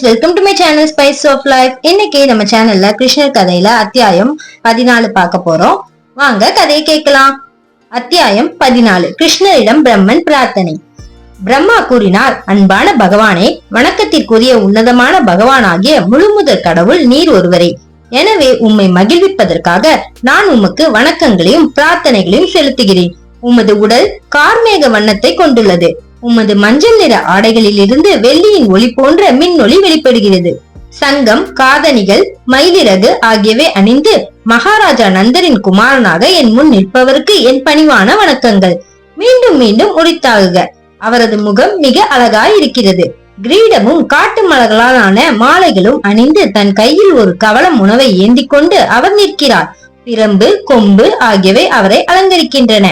Welcome to my channel spice of life. இன்னைக்கு நம்ம சேனல்ல கிருஷ்ணர் கதையில அத்தியாயம் 14 பார்க்க போறோம். வாங்க கதையை கேட்கலாம். அத்தியாயம் 14. கிருஷ்ணரிடம் பிரம்மன் பிரார்த்தனை. பிரம்மா கூறினார், அன்பான பகவானே, வணக்கத்திற்குரிய உன்னதமான பகவானாகிய முழுமுதற் கடவுள் நீர் ஒருவரே. எனவே உம்மை மகிழ்விப்பதற்காக நான் உமக்கு வணக்கங்களையும் பிரார்த்தனைகளையும் செலுத்துகிறேன். உமது உடல் கார்மேக வண்ணத்தை கொண்டுள்ளது. உமது மஞ்சள் நிற ஆடைகளில் இருந்து வெள்ளியின் ஒளி போன்ற மின்னொளி வெளிப்படுகிறது. சங்கம், காதணிகள், மயிலிறகு ஆகியவை அணிந்து மகாராஜா நந்தரின் குமாரனாக என் முன் நிற்பவருக்கு என் பணிவான வணக்கங்கள். மீண்டும் மீண்டும் உரித்தாகுக. அவரது முகம் மிக அழகாய் இருக்கிறது. கிரீடமும் காட்டு மலர்களாலான மாலைகளும் அணிந்து தன் கையில் ஒரு கவளம் உணவை ஏந்தி கொண்டு அவர் நிற்கிறார். பிரம்பு, கொம்பு ஆகியவை அவரை அலங்கரிக்கின்றன.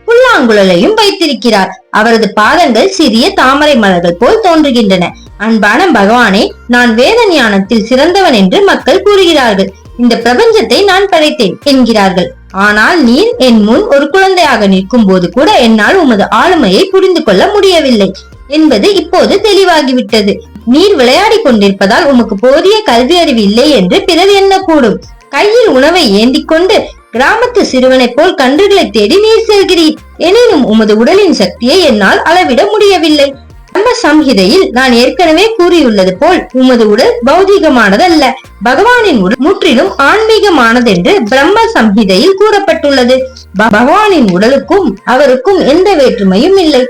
புல்லாங்குழலையும் வைத்திருக்கிறார். அவரது பாதங்கள் சிறிய தாமரை மலர்கள் போல் தோன்றுகின்றன. அன்பான பகவானே, நான் வேத ஞானத்தில் சிறந்தவன் என்று மக்கள் கூறுகிறார்கள். இந்த பிரபஞ்சத்தை நான் படைத்தேன் என்கிறார்கள். ஆனால் நீர் என் முன் ஒரு குழந்தையாக நிற்கும் போது கூட என்னால் உமது ஆளுமையை புரிந்து கொள்ள முடியவில்லை என்பது இப்போது தெளிவாகிவிட்டது. நீர் விளையாடி கொண்டிருப்பதால் உமக்கு போதிய கல்வி அறிவு இல்லை என்று பிறர் எண்ணக்கூடும். கையில் உணவை ஏந்தி கொண்டு கிராமத்து சிறுவனை போல் கன்றுகளை தேடி நீர் செல்கிறீர். எனினும் உமது உடலின் சக்தியை என்னால் அளவிட முடியவில்லை. பிரம்ம சம்ஹிதையில் நான் ஏற்கனவே கூறியுள்ளது போல் உமது உடல் பௌதிகமானதல்ல, பகவானின் உடல் முற்றிலும் ஆன்மீகமானதென்று பிரம்ம சம்ஹிதையில் கூறப்பட்டுள்ளது. பகவானின் உடலுக்கும் அவருக்கும் எந்த வேற்றுமையும் இல்லை.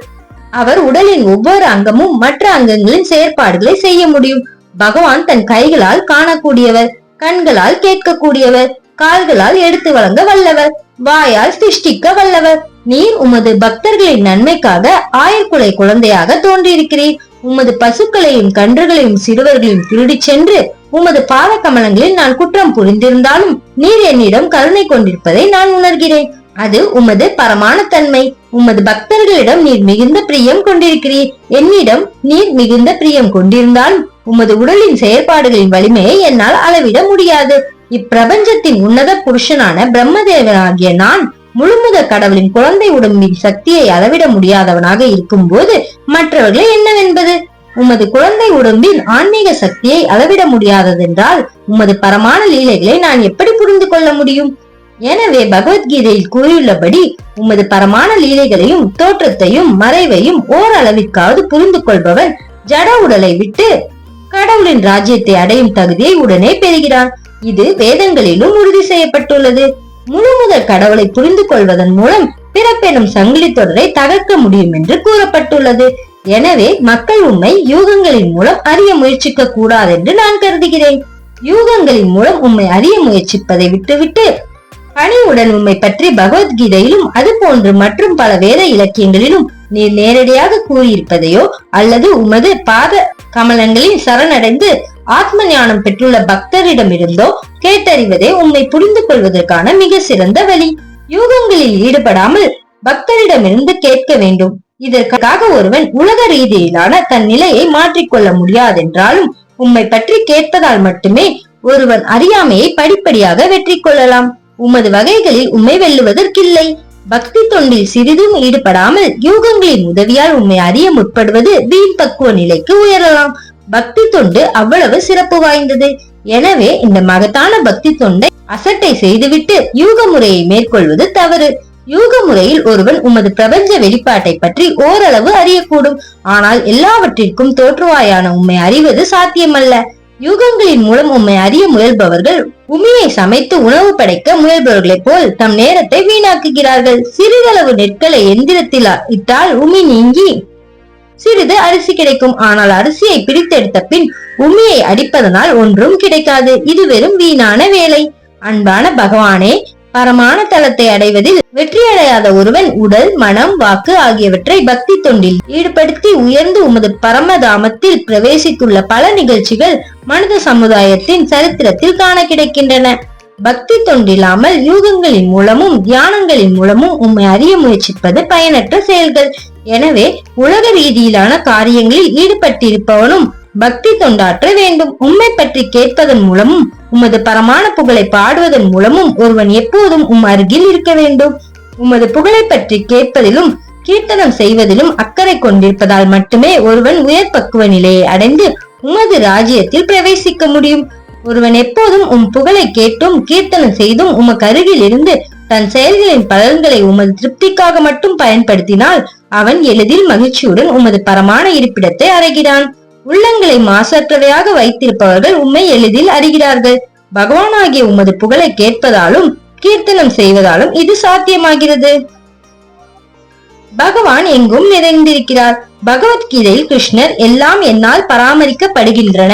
அவர் உடலின் ஒவ்வொரு அங்கமும் மற்ற அங்கங்களின் செயற்பாடுகளை செய்ய முடியும். பகவான் தன் கைகளால் காணக்கூடியவர், கண்களால் கேட்கக்கூடியவர், கால்களால் எடுத்து வழங்க வல்லவர், வாயால் சிருஷ்டிக்க வல்லவர். நீர் உமது பக்தர்களின் நன்மைக்காக ஆயர்குலை குழந்தையாக தோன்றியிருக்கிறீர். உமது பசுக்களையும் கன்றுகளையும் சிறுவர்களையும் திருடி சென்று உமது பாத கமலங்களில் நான் குற்றம் புரிந்திருந்தாலும் நீர் என்னிடம் கருணை கொண்டிருப்பதை நான் உணர்கிறேன். அது உமது பரமான தன்மை. உமது பக்தர்களிடம் நீர் மிகுந்த பிரியம் கொண்டிருக்கிறீர். என்னிடம் நீர் மிகுந்த பிரியம் கொண்டிருந்தாலும் உமது உடலின் செயற்பாடுகளின் வலிமையை என்னால் அளவிட முடியாது. இப்பிரபஞ்சத்தின் உன்னத புருஷனான பிரம்மதேவனாகிய நான் முழுமுதற் கடவுளின் குழந்தை உடம்பின் சக்தியை அளவிட முடியாதவனாக இருக்கும் போது மற்றவர்களை என்னவென்பது? உமது குழந்தை உடம்பின் ஆன்மீக சக்தியை அளவிட முடியாததென்றால் உமது பரமான லீலைகளை நான் எப்படி புரிந்து கொள்ள முடியும்? எனவே பகவத்கீதையில் கூறியுள்ளபடி உமது பரமான லீலைகளையும் தோற்றத்தையும் மறைவையும் ஓரளவிற்காவது புரிந்து கொள்பவன் ஜட உடலை விட்டு கடவுளின் ராஜ்யத்தை அடையும் தகுதியை உடனே பெறுகிறான். இது வேதங்களிலும் உறுதி செய்யப்பட்டுள்ளது. முழுமுதற் கடவுளை புரிந்து கொள்வதன் மூலம் பிறப்பெனும் சங்கிலி தொடரை தகர்க்க முடியும் என்று கூறப்பட்டுள்ளது. எனவே மக்கள் உண்மை யூகங்களின் மூலம் அறிய முயற்சிக்க கூடாது என்று நான் கருதுகிறேன். யூகங்களின் மூலம் உண்மை அறிய முயற்சிப்பதை விட்டுவிட்டு பணிவுடன் உண்மை பற்றி பகவத்கீதையிலும் அது போன்று மற்றும் பல வேத இலக்கியங்களிலும் நீர் நேரடியாக கூறியிருப்பதையோ அல்லது உமது பாத கமலங்களின் சரணடைந்து ஆத்ம ஞானம் பெற்றுள்ள பக்தரிடமிருந்தோ கேட்டறிவதே உண்மை புரிந்து கொள்வதற்கான மிக சிறந்த வழி. யூகங்களில் ஈடுபடாமல் பக்தரிடமிருந்து கேட்க வேண்டும். இதற்காக ஒருவன் உலக ரீதியிலான தன் நிலையை மாற்றிக்கொள்ள முடியாதென்றாலும் உம்மை பற்றி கேட்பதால் மட்டுமே ஒருவன் அறியாமையை படிப்படியாக வெற்றி கொள்ளலாம். உமது வகைகளில் உண்மை வெல்லுவதற்கில்லை. பக்தி தொண்டில் சிறிதும் ஈடுபடாமல் யூகங்களின் உதவியால் உண்மை அறிய முற்படுவது வீண் பக்குவ நிலைக்கு உயரலாம். பக்தி தொண்டு அவ்வளவு சிறப்பு வாய்ந்தது. எனவே இந்த மகத்தான பக்தி தொண்டை அசட்டை செய்துவிட்டு யூக முறையை மேற்கொள்வது தவறு. யூக முறையில் ஒருவன் உமது பிரபஞ்ச வெளிப்பாட்டை பற்றி ஓரளவு அறியக்கூடும். ஆனால் எல்லாவற்றிற்கும் தோற்றுவாயான உண்மை அறிவது சாத்தியமல்ல. யூகங்களின் மூலம் உண்மை அறிய முயல்பவர்கள் உமியை சமைத்து உணவு படைக்க முயல்பவர்களைப் போல் தம் நேரத்தை வீணாக்குகிறார்கள். சிறிதளவு நெற்களை எந்திரத்தில் இட்டால் உமி நீங்கி சிறிது அரிசி கிடைக்கும். ஆனால் அரிசியை பிரித்தெடுத்த பின் உமியை அடிப்பதனால் ஒன்றும் கிடைக்காது. இது வெறும் வீணான வேலை. அன்பான பகவானே, பரமான தலத்தை அடைவதில் வெற்றியடையாத ஒருவன் உடல், மனம், வாக்கு ஆகியவற்றை பக்தி தொண்டில் ஈடுபடுத்தி உயர்ந்து உமது பரமதாமத்தில் பிரவேசித்துள்ள பல நிகழ்ச்சிகள் மனித சமுதாயத்தின் சரித்திரத்தில் காண கிடைக்கின்றன. பக்தி தொண்டில்லாமல் யூகங்களின் மூலமும் தியானங்களின் மூலமும் உம்மை அறிய முயற்சிப்பது பயனற்ற செயல்கள். எனவே உலக ரீதியிலான காரியங்களில் ஈடுபட்டிருப்பவனும் பக்தி தொண்டாற்ற வேண்டும். உம்மை பற்றி கேட்பதன் மூலமும் உமது பரமான புகழை பாடுவதன் மூலமும் ஒருவன் எப்போதும் உம் அருகில் இருக்க வேண்டும். உமது புகழை பற்றி கேட்பதிலும் கீர்த்தனம் செய்வதிலும் அக்கறை கொண்டிருப்பதால் மட்டுமே ஒருவன் உயர் பக்குவ நிலையை அடைந்து உமது ராஜ்யத்தில் பிரவேசிக்க முடியும். ஒருவன் எப்போதும் உம் புகழை கேட்டும் கீர்த்தனம் செய்தும் உமக்கு அருகில் இருந்து தன் செயல்களின் பலன்களை உமது திருப்திக்காக மட்டும் பயன்படுத்தினால் அவன் எளிதில் மகிழ்ச்சியுடன் உமது பரமான இருப்பிடத்தை அடைகிறான். உள்ளங்களை மாசற்றவையாக வைத்திருப்பவர்கள் உம்மை எளிதில் அறிகிறார்கள். பகவானாகிய உமது புகழை கேட்பதாலும் கீர்த்தனம் செய்வதாலும் இது சாத்தியமாகிறது. பகவான் எங்கும் நிறைந்திருக்கிறார். பகவத்கீதையில் கிருஷ்ணர் எல்லாம் என்னால் பராமரிக்கப்படுகின்றன,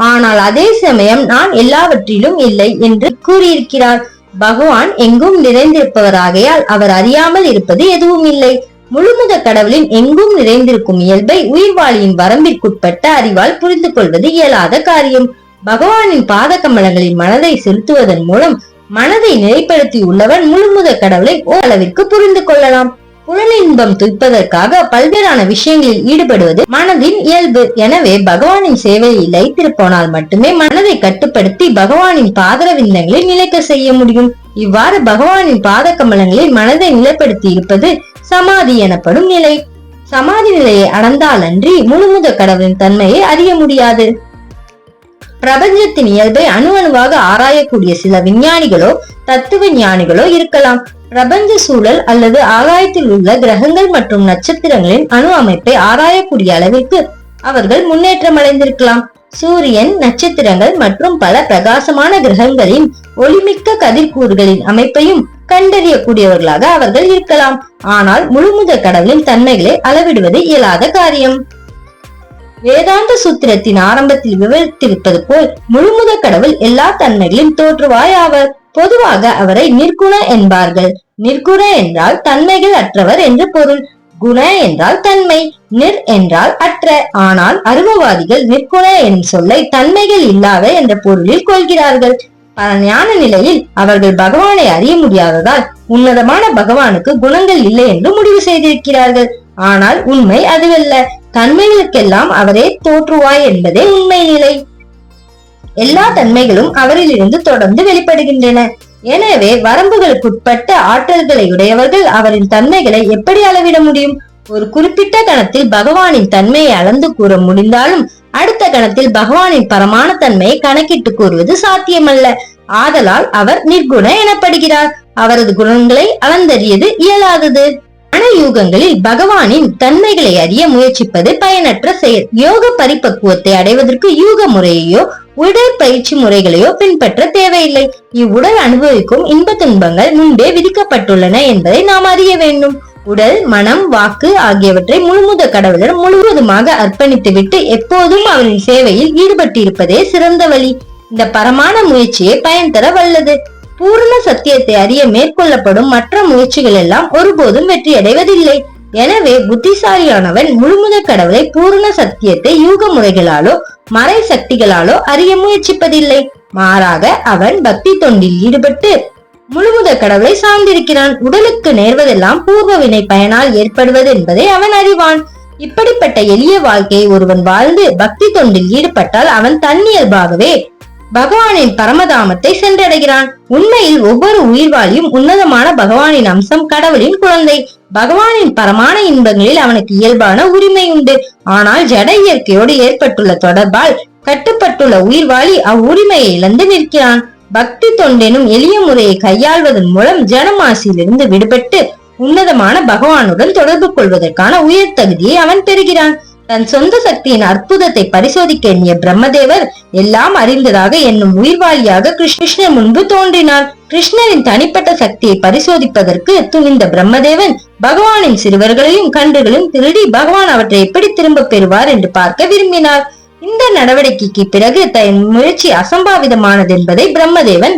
ஆனால் அதே சமயம் நான் எல்லாவற்றிலும் இல்லை என்று கூறியிருக்கிறார். பகவான் எங்கும் நிறைந்திருப்பவராகையால் அவர் அறியாமல் இருப்பது எதுவும் இல்லை. முழுமுத கடவுளின் எங்கும் நிறைந்திருக்கும் இயல்பை உயிர்வாளியின் வரம்பிற்குட்பட்ட அறிவால் புரிந்து கொள்வது இயலாத காரியம். பகவானின் பாத கமலங்களின் மனதை செலுத்துவதன் மூலம் மனதை நிலைப்படுத்தி உள்ளவன் முழுமுத கடவுளை ஓரளவிற்கு புரிந்து கொள்ளலாம். புலனின்பம் துய்ப்பதற்காக பல்வேறான விஷயங்களில் ஈடுபடுவது மனதின் இயல்பு. எனவே பகவானின் சேவையில் லயித்திருப்போனால் மட்டுமே மனதை கட்டுப்படுத்தி பகவானின் பாதரவிந்தங்களில் நிலைக்க செய்ய முடியும். இவ்வாறு பகவானின் பாத கமலங்களில் மனதை நிலைப்படுத்தி இருப்பது சமாதி எனப்படும் நிலை. சமாதி நிலையை அடைந்தால் அன்றி முழுமுத கடவுளின் தன்மையை அறிய முடியாது. பிரபஞ்சத்தின் இயல்பை அணு அணுவாக ஆராயக்கூடிய சில விஞ்ஞானிகளோ தத்துவ ஞானிகளோ இருக்கலாம். பிரபஞ்ச சூழல் அல்லது ஆகாயத்தில் உள்ள கிரகங்கள் மற்றும் நட்சத்திரங்களின் அணு அமைப்பை ஆராயக்கூடிய அளவிற்கு அவர்கள் முன்னேற்றம் அடைந்திருக்கலாம். சூரியன், நட்சத்திரங்கள் மற்றும் பல பிரகாசமான கிரகங்களின் ஒளிமிக்க கதிர்கூறுகளின் அமைப்பையும் கண்டறியக்கூடியவர்களாக அவர்கள் இருக்கலாம். ஆனால் முழுமுத கடவுளின் தன்மைகளை அளவிடுவது இயலாத காரியம். வேதாந்த சூத்திரத்தின் ஆரம்பத்தில் விவரித்திருப்பது போல் முழுமுத கடவுள் எல்லா தன்மைகளின் தோற்றுவாய் ஆவர். பொதுவாக அவரை நிர்குண என்பார்கள். நிர்குண என்றால் தன்மைகள் அற்றவர் என்று பொருள். குண என்றால் தன்மை, நிர் என்றால் அற்ற. ஆனால் அருவவாதிகள் நிர்குண எனும் சொல்லை தன்மைகள் இல்லாத என்ற பொருளில் கொள்கிறார்கள். ஞான நிலையில் அவர்கள் பகவானை அறிய முடியாததால் உன்னதமான பகவானுக்கு குணங்கள் இல்லை என்று முடிவு செய்திருக்கிறார்கள். ஆனால் உண்மை அதுவல்ல. தன்மைகளுக்கெல்லாம் அவரே தோற்றுவாய் என்பதே உண்மை நிலை. எல்லா தன்மைகளும் அவரிலிருந்து தொடர்ந்து வெளிப்படுகின்றன. எனவே வரம்புகளுக்குட்பட்ட ஆற்றல்களை உடையவர்கள் அவரின் தன்மைகளை எப்படி அளவிட முடியும்? ஒரு குறிப்பிட்ட கணத்தில் பகவானின் தன்மையை அளந்து கூற முடிந்தாலும் அடுத்த கணத்தில் பகவானின் பரமான தன்மையை கணக்கிட்டு கூறுவது சாத்தியமல்ல. ஆதலால் அவர் நிர்குண எனப்படுகிறார். அவரது குணங்களை அளந்தறியது இயலாதது. யுகங்களில் பகவானின் தன்மைகளை அறிய முயற்சிப்பது பயனற்ற செயல். யோக பரிபக்குவத்தை அடைவதற்கு யூக முறையையோ உடற்பயிற்சி முறைகளையோ பின்பற்ற தேவையில்லை. இவ்வுடல் அனுபவிக்கும் இன்ப துன்பங்கள் முன்பே விதிக்கப்பட்டுள்ளன என்பதை நாம் அறிய வேண்டும். உடல், மனம், வாக்கு ஆகியவற்றை முழுமுத கடவுளிடம் முழுவதுமாக அர்ப்பணித்துவிட்டு எப்போதும் அவரின் சேவையில் ஈடுபட்டிருப்பதே சிறந்த வழி. இந்த பரமான முயற்சியை பயன் தர வல்லது. பூர்ண சத்தியத்தை அறிய மேற்கொள்ளப்படும் மற்ற முயற்சிகள் எல்லாம் ஒருபோதும் வெற்றி அடைவதில்லை. எனவே புத்திசாலியானவன் முழுமுத கடவுளை பூர்ண சத்தியத்தை யூக முறைகளாலோ மறை சக்திகளாலோ அறிய முயற்சிப்பதில்லை. மாறாக அவன் பக்தி தொண்டில் ஈடுபட்டு முழுமுத கடவுளை சார்ந்திருக்கிறான். உடலுக்கு நேர்வதெல்லாம் பூர்வ வினை பயனால் ஏற்படுவது என்பதை அவன் அறிவான். இப்படிப்பட்ட எளிய வாழ்க்கையை ஒருவன் வாழ்ந்து பக்தி தொண்டில் ஈடுபட்டால் அவன் தன்னியல்பாகவே பகவானின் பரமதாமத்தை சென்றடைகிறான். உண்மையில் ஒவ்வொரு உயிர்வாளியும் உன்னதமான பகவானின் அம்சம், கடவுளின் குழந்தை. பகவானின் பரமான இன்பங்களில் அவனுக்கு இயல்பான உரிமை உண்டு. ஆனால் ஜட இயற்கையோடு ஏற்பட்டுள்ள தொடர்பால் கட்டுப்பட்டுள்ள உயிர்வாளி அவ்வுரிமையை இழந்து நிற்கிறான். பக்தி தொண்டெனும் எளிய முறையை கையாள்வதன் மூலம் ஜனமாசியிலிருந்து விடுபட்டு உன்னதமான பகவானுடன் தொடர்பு கொள்வதற்கான உயர் தகுதியை அவன் பெறுகிறான். தன் சொந்த சக்தியின் அற்புதத்தை பரிசோதிக்க எண்ணிய பிரம்மதேவர் எல்லாம் அறிந்ததாக என்னும் உயிர்வாளியாக கிருஷ்ணர் முன்பு தோன்றினார். கிருஷ்ணரின் தனிப்பட்ட சக்தியை பரிசோதிப்பதற்கு துணிந்த பிரம்மதேவன் பகவானின் சிறுவர்களையும் கன்றுகளையும் திருடி பகவான் அவற்றை எப்படி திரும்ப பெறுவார் என்று பார்க்க விரும்பினார். இந்த நடவடிக்கைக்கு பிறகு தன் முயற்சி அசம்பாவிதமானது என்பதை பிரம்மதேவன்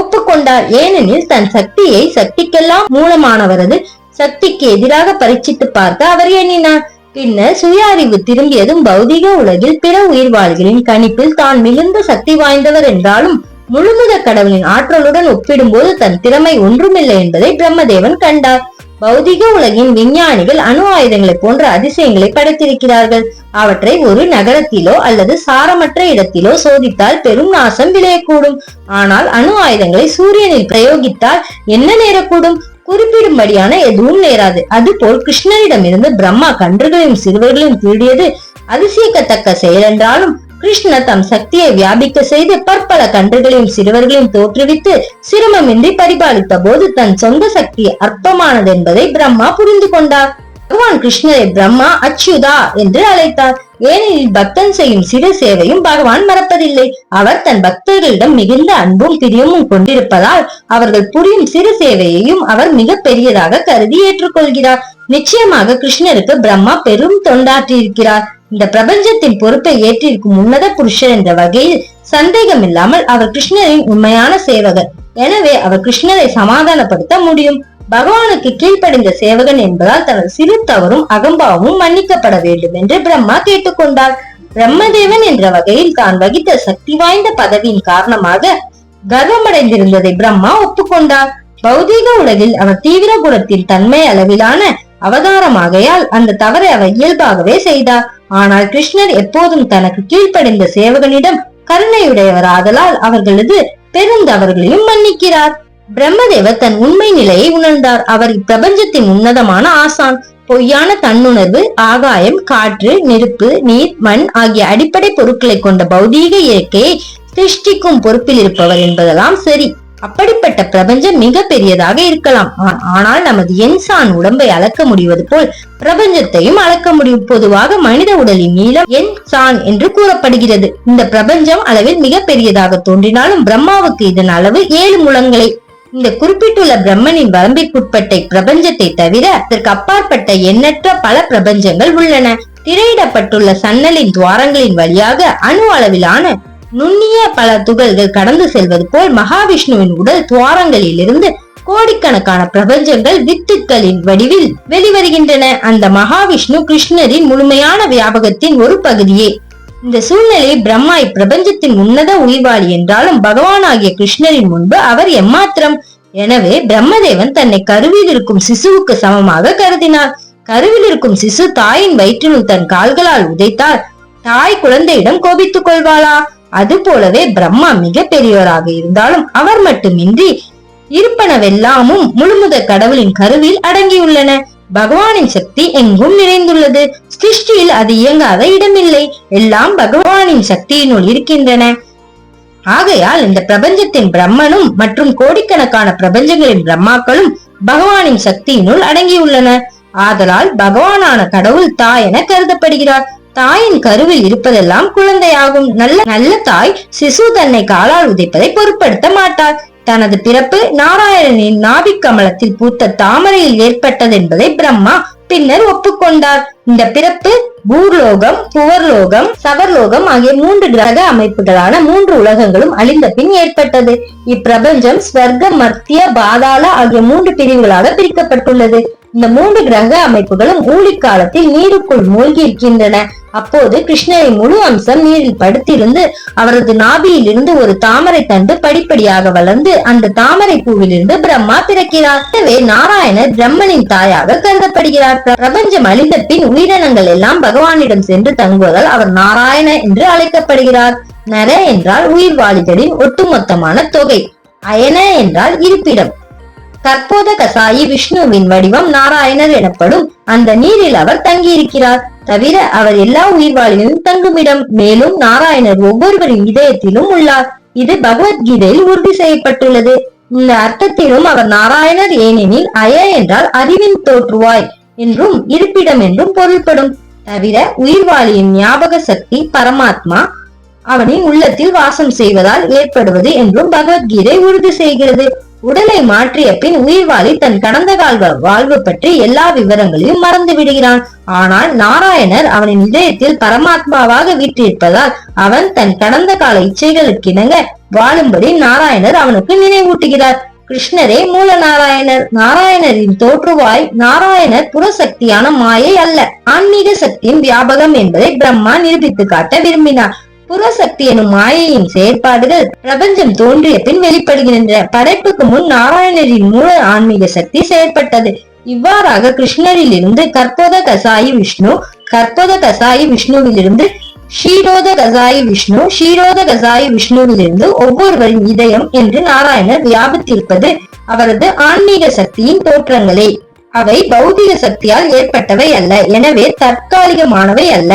ஒப்புக்கொண்டார். ஏனெனில் தன் சக்தியை சக்திக்கெல்லாம் மூலமானவரது சக்திக்கு எதிராக பரீட்சித்து பார்க்க அவர் எண்ணினார். பின்னர் சுய அறிவு திரும்பியதும் பௌதிக உலகில் பிற உயிர்வாளிகளின் கணிப்பில் தான் மிகுந்த சக்தி வாய்ந்தவர் என்றாலும் முழுமுத கடவுளின் ஆற்றலுடன் ஒப்பிடும்போது தன் திறமை ஒன்றுமில்லை என்பதை பிரம்மதேவன் கண்டார். பௌதிக உலகின் விஞ்ஞானிகள் அணு ஆயுதங்களை போன்ற அதிசயங்களை படைத்திருக்கிறார்கள். அவற்றை ஒரு நகரத்திலோ அல்லது சாரமற்ற இடத்திலோ சோதித்தால் பெரும் நாசம் விளையக்கூடும். ஆனால் அணு ஆயுதங்களை சூரியனில் பிரயோகித்தால் என்ன நேரக்கூடும்? குறிப்பிடும்படியான எதுவும் நேராது. அதுபோல் கிருஷ்ணரிடம் இருந்து பிரம்மா கன்றுகளையும் சிறுவர்களையும் திருடியது அதிசயிக்கத்தக்க செயல் என்றாலும் கிருஷ்ணர் தம் சக்தியை வியாபிக்க செய்து பற்பல கன்றுகளையும் சிறுவர்களையும் தோற்றுவித்து சிரமமின்றி பரிபாலித்த போது தன் சொந்த சக்தி அற்பமானது என்பதை பிரம்மா புரிந்து கொண்டார். பகவான் கிருஷ்ணரை பிரம்மா அச்சுதா என்று அழைத்தார். ஏனெனில் பக்தன் செய்யும் சிறு சேவையும் பகவான் மறப்பதில்லை. அவர் தன் பக்தர்களிடம் மிகுந்த அன்பும் பிரியமும் கொண்டிருப்பதால் அவர்கள் புரியும் சிறு சேவையையும் அவர் மிக பெரியதாக கருதி ஏற்றுக்கொள்கிறார். நிச்சயமாக கிருஷ்ணருக்கு பிரம்மா பெரும் தொண்டாற்றியிருக்கிறார். இந்த பிரபஞ்சத்தின் பொறுப்பை ஏற்றிருக்கும் உன்னத புருஷர் என்ற வகையில் சந்தேகம் இல்லாமல் அவர் கிருஷ்ணரின் உண்மையான சேவகர். எனவே அவர் கிருஷ்ணரை சமாதானப்படுத்த முடியும். பகவானுக்கு கீழ்ப்படிந்த சேவகன் என்பதால் தனது சிறு தவறும் அகம்பாவமும் மன்னிக்கப்பட வேண்டும் என்று பிரம்மா கேட்டுக்கொண்டார். பிரம்மதேவன் என்ற வகையில் தான் வகித்த சக்தி வாய்ந்த பதவியின் காரணமாக கர்வமடைந்திருந்ததை பிரம்மா ஒப்புக்கொண்டார். பௌதீக உலகில் அவர் தீவிர குணத்தின் தன்மை அளவிலான அவதாரமாகையால் அந்த தவறை அவர் இயல்பாகவே செய்தார். ஆனால் கிருஷ்ணர் எப்போதும் தனக்கு கீழ்ப்படிந்த சேவகனிடம் கருணையுடையவராதலால் அவர்களது பெருந்தவர்களையும் மன்னிக்கிறார். பிரம்மதேவர் தன் உண்மை நிலையை உணர்ந்தார். அவர் இப்பிரபஞ்சத்தின் உன்னதமான ஆசான். பொய்யான தன்னுணர்வு, ஆகாயம், காற்று, நெருப்பு, நீர், மண் ஆகிய அடிப்படை பொருட்களை கொண்ட பௌதீக இயற்கையை சிருஷ்டிக்கும் பொறுப்பில் இருப்பவர் என்பதெல்லாம் சரி. அப்படிப்பட்ட பிரபஞ்சம் மிக பெரியதாக இருக்கலாம். ஆனால் நமது எண்சான் உடம்பை அளக்க முடிவது போல் பிரபஞ்சத்தையும் அளக்க முடியும். பொதுவாக மனித உடலின் நீளம் எண்சான் என்று கூறப்படுகிறது. இந்த பிரபஞ்சம் அளவில் மிக பெரியதாக தோன்றினாலும் பிரம்மாவுக்கு இதன் அளவு 7 முழங்களை. இந்த குறிப்பிட்டுள்ள பிரம்மனின் வரம்பிற்குட்பட்ட பிரபஞ்சத்தை தவிர அதற்கு அப்பாற்பட்ட எண்ணற்ற பல பிரபஞ்சங்கள் உள்ளன. திரையிடப்பட்டுள்ள சன்னலின் துவாரங்களின் வழியாக அணு அளவிலான நுண்ணிய பல துகள்கள் கடந்து செல்வது போல் மகாவிஷ்ணுவின் உடல் துவாரங்களில் இருந்து கோடிக்கணக்கான பிரபஞ்சங்கள் வித்துக்களின் வடிவில் வெளிவருகின்றன. அந்த மகாவிஷ்ணு கிருஷ்ணரின் முழுமையான வியாபகத்தின் ஒரு பகுதியே. இந்த சூழ்நிலை பிரம்மா இப்பிரபஞ்சத்தின் உன்னத உயிர்வாளி என்றாலும் பகவான் ஆகிய கிருஷ்ணரின் முன்பு அவர் எம்மாத்திரம். எனவே பிரம்மதேவன் தன்னை கருவில் இருக்கும் சிசுவுக்கு சமமாக கருதினார். கருவில் இருக்கும் சிசு தாயின் வயிற்றினுள் தன் கால்களால் உதைத்தால் தாய் குழந்தையிடம் கோபித்துக் கொள்வாளா? அது போலவே பிரம்மா மிக பெரியவராக இருந்தாலும் அவர் மட்டுமின்றி இருப்பனவெல்லாமும் முழுமுதற் கடவுளின் கருவில் அடங்கியுள்ளன. பகவானின் சக்தி எங்கும் நிறைந்துள்ளது. சிருஷ்டியில் அது இயங்காத இடமில்லை. எல்லாம் பகவானின் சக்தியினுள் இருக்கின்றன. ஆகையால் இந்த பிரபஞ்சத்தின் பிரம்மனும் மற்றும் கோடிக்கணக்கான பிரபஞ்சங்களின் பிரம்மாக்களும் பகவானின் சக்தியினுள் அடங்கியுள்ளன. ஆதலால் பகவானான கடவுள் தாய் என கருதப்படுகிறார். தாயின் கருவில் இருப்பதெல்லாம் குழந்தையாகும். நல்ல தாய் சிசு தன்னை காலால் உதைப்பதை பொருட்படுத்த மாட்டார். தனது பிறப்பு நாராயணனின் நாபிக் கமலத்தில் பூத்த தாமரையில் ஏற்பட்டது என்பதை பிரம்மா பின்னர் ஒப்புக்கொண்டார். இந்த பிறப்பு பூர்லோகம், புவர்லோகம், சவர்லோகம் ஆகிய 3 கிரக அமைப்புகளான 3 உலகங்களும் அழிந்த பின் ஏற்பட்டது. இப்பிரபஞ்சம் ஸ்வர்க, மர்த்திய, பாதாள ஆகிய 3 பிரிவுகளாக பிரிக்கப்பட்டுள்ளது. இந்த 3 கிரக அமைப்புகளும் ஊழிக்காலத்தில் நீருக்குள் மூழ்கி இருக்கின்றன. அப்போது கிருஷ்ணரின் முழு அம்சம் நீரில் படுத்திருந்து அவரது நாபியில் இருந்து ஒரு தாமரை தண்டு படிப்படியாக வளர்ந்து அந்த தாமரை பூவிலிருந்து பிரம்மா பிறக்கிறார். எனவே நாராயணர் பிரம்மனின் தாயாக கருதப்படுகிறார். பிரபஞ்சம் அழிந்த பின் உயிரினங்கள் எல்லாம் பகவானிடம் சென்று தங்குவதால் அவர் நாராயண என்று அழைக்கப்படுகிறார். நர என்றால் உயிர்வாளிகளின் ஒட்டுமொத்தமான தொகை. அயன என்றால் இருப்பிடம். தற்போத கசாயி விஷ்ணுவின் வடிவம் நாராயணர் எனப்படும். அந்த நீரில் அவர் தங்கியிருக்கிறார். தவிர அவர் எல்லா உயிர்வாளிகளும் தங்குமிடம். மேலும் நாராயணர் ஒவ்வொருவரின் இதயத்திலும் உள்ளார். இது பகவத்கீதையில் உறுதி செய்யப்பட்டுள்ளது. இந்த அர்த்தத்திலும் அவர் நாராயணர். ஏனெனில் அய என்றால் அறிவின் தோற்றுவாய் என்றும் இருப்பிடம் என்றும் பொருள்படும். தவிர உயிர்வாளியின் ஞாபக சக்தி பரமாத்மா அவனின் உள்ளத்தில் வாசம் செய்வதால் ஏற்படுவது என்றும் பகவத்கீதை உறுதி செய்கிறது. உடலை மாற்றிய பின் உயிர்வாளி தன் கடந்த கால வாழ்வு பற்றி எல்லா விவரங்களையும் மறந்து விடுகிறான். ஆனால் நாராயணர் அவனின் இதயத்தில் பரமாத்மாவாக வீற்றிருப்பதால் அவன் தன் கடந்த கால இச்சைகளுக்கிணங்க வாழும்படி நாராயணர் அவனுக்கு நினைவூட்டுகிறார். கிருஷ்ணரே மூல நாராயணர். நாராயணரின் தோற்றுவாய். நாராயணர் புறசக்தியான மாயை அல்ல, ஆன்மீக சக்தியின் வியாபகம் என்பதை பிரம்மா நிரூபித்து காட்ட விரும்பினார். புறசக்தி எனும் மாயையின் செயற்பாடுகள் பிரபஞ்சம் தோன்றிய பின் வெளிப்படுகின்றன. படைப்புக்கு முன் நாராயணரின் மூல ஆன்மீக சக்தி செயற்பட்டது. இவ்வாறாக கிருஷ்ணரில் இருந்து கற்போத கசாயி விஷ்ணு, கற்போத கசாயி விஷ்ணுவிலிருந்து ஷீரோத கசாயி விஷ்ணு, ஷீரோத கசாயி விஷ்ணுவிலிருந்து ஒவ்வொருவரின் இதயம் என்று நாராயணர் வியாபித்திருப்பது அவரது ஆன்மீக சக்தியின் தோற்றங்களே. அவை பௌதிக சக்தியால் ஏற்பட்டவை அல்ல. எனவே தற்காலிகமானவை அல்ல.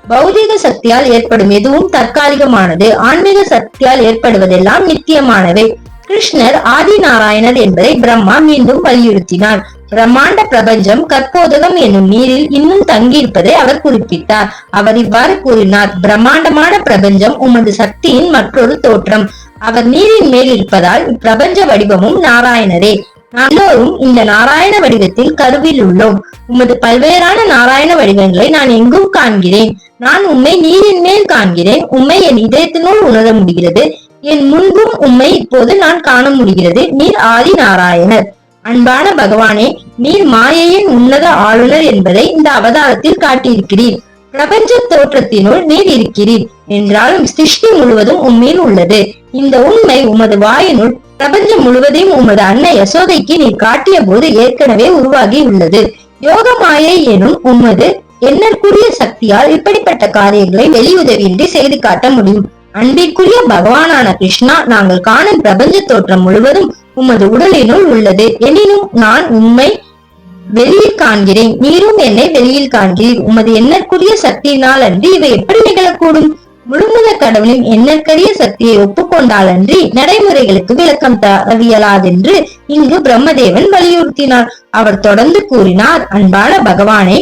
பௌதிக சக்தியால் ஏற்படும் எதுவும் தற்காலிகமானது, ஆன்மீக சக்தியால் ஏற்படுவதெல்லாம் நித்தியமானவை. கிருஷ்ணர் ஆதி நாராயணர் என்பதை பிரம்மா மீண்டும் வலியுறுத்தினார். பிரம்மாண்ட பிரபஞ்சம் கற்போதகம் என்னும் நீரில் இன்னும் தங்கியிருப்பதை அவர் குறிப்பிட்டார். அவர் இவ்வாறு கூறினார்: பிரம்மாண்டமான பிரபஞ்சம் உமது சக்தியின் மற்றொரு தோற்றம். அவர் நீரின் மேல் இருப்பதால் இப்பிரபஞ்ச வடிவமும் நாராயணரே. எல்லோரும் இந்த நாராயண வடிவத்தில் கருவில் உள்ளோம். உமது பல்வேறான நாராயண வடிவங்களை நான் எங்கும் காண்கிறேன். நான் உம்மை நீரின் மேல் காண்கிறேன். உம்மை என் இதயத்தினுள் உணர முடிகிறது. என் முன்பும் உம்மை இப்போது நான் காண முடிகிறது. நீர் ஆதி நாராயணர். அன்பான பகவானே, நீர் மாயையின் உன்னத ஆளுநர் என்பதை இந்த அவதாரத்தில் காட்டியிருக்கிறீர். பிரபஞ்ச தோற்றத்தினுள் நீர் இருக்கிறீர் என்றாலும் சிருஷ்டி முழுவதும் உம்மில் உள்ளது. இந்த உண்மை உமது வாயினுள் பிரபஞ்சம் முழுவதையும் உமது அன்னை யசோதைக்கு நீர் காட்டிய போது ஏற்கனவே உருவாகி உள்ளது. யோக மாயை எனும் உமது எண்ணற்குரிய சக்தியால் இப்படிப்பட்ட காரியங்களை வெளியுதவியின்றி செய்து காட்ட முடியும். அன்பிற்குரிய பகவானான கிருஷ்ணா, நாங்கள் காணும் பிரபஞ்ச தோற்றம் முழுவதும் உமது உடலினுள் உள்ளது. எனினும் நான் உண்மை வெளியில் காண்கிறேன், நீரும் என்னை வெளியில் காண்கிறீர். உமது எண்ணற்குரிய சக்தியினால் அன்றி இவை எப்படி நிகழக்கூடும்? முழுமுத கடவுளின் எண்ணற்கரிய சக்தியை ஒப்புக்கொண்டால் அன்றி நடைமுறைகளுக்கு விளக்கம் தரவியலாதென்று இங்கு பிரம்மதேவன் வலியுறுத்தினார். அவர் தொடர்ந்து கூறினார்: அன்பான பகவானே,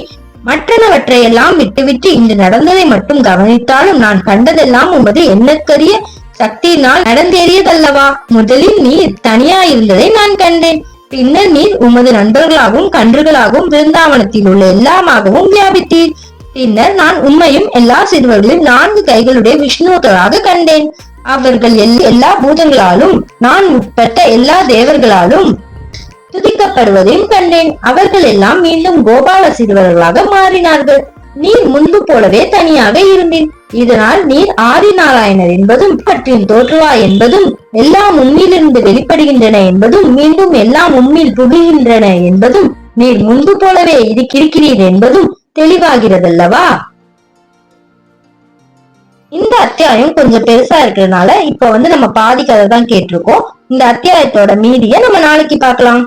மற்றவற்றையெல்லாம் விட்டுவிட்டு இன்று நடந்ததை மட்டும் கவனித்தாலும் நான் கண்டதெல்லாம் உமது எண்ணற்கரிய சக்தியினால் நடந்தேறியதல்லவா? முதலில் நீர் தனியாயிருந்ததை நான் கண்டேன். பின்னர் நீர் உமது நண்பர்களாகவும் கன்றுகளாகவும் பிருந்தாவனத்தில் உள்ள எல்லாமாகவும் வியாபித்தீர். பின்னர் நான் உண்மையும் எல்லா சிறுவர்களையும் 4 கைகளுடைய விஷ்ணுக்களாக கண்டேன். அவர்கள் எல்லா பூதங்களாலும் நான் உட்பட்ட எல்லா தேவர்களாலும் துதிக்கப்படுவதையும் கண்டேன். அவர்கள் எல்லாம் மீண்டும் கோபால சிறுவர்களாக மாறினார்கள். நீர் முன்பு போலவே தனியாக இருந்தீர். இதனால் நீர் ஆதி நாராயணர் என்பதும் பற்றின் தோற்றுவா என்பதும் எல்லாம் உண்மையிலிருந்து வெளிப்படுகின்றன என்பதும் மீண்டும் எல்லாம் உண்மையில் புகுகின்றன என்பதும் நீர் முன்பு போலவே இருக்கிறீர் என்பதும் தெளிவாகிறதல்லவா? இந்த அத்தியாயம் கொஞ்சம் பெருசா இருக்கிறதுனால இப்ப நம்ம பாதி கதை தான் கேட்டிருக்கோம். இந்த அத்தியாயத்தோட மீதியை நம்ம நாளைக்கு பார்க்கலாம்.